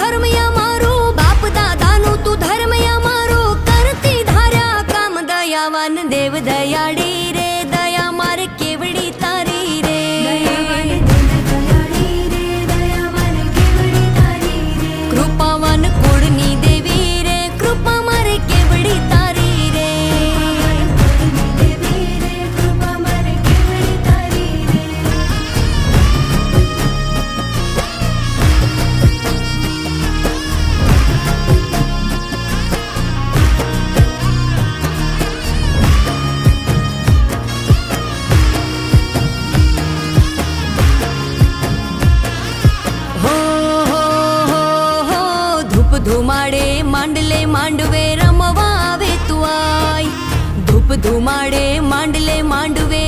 ધર્મયા મારો બાપ દાદાનું તું ધર્મયા મારો કરતી ધાર્યા કામ દયાવાન દેવ દયાળી રે દયા મારે કેવડી તારી રે કૃપાવાન કુળની દેવી રે કૃપા મારે કેવડી તારી રે ધુમાડે માંડલે માંડવે રમવા આવે તું આય ધૂપ ધુમાડે માંડલે માંડવે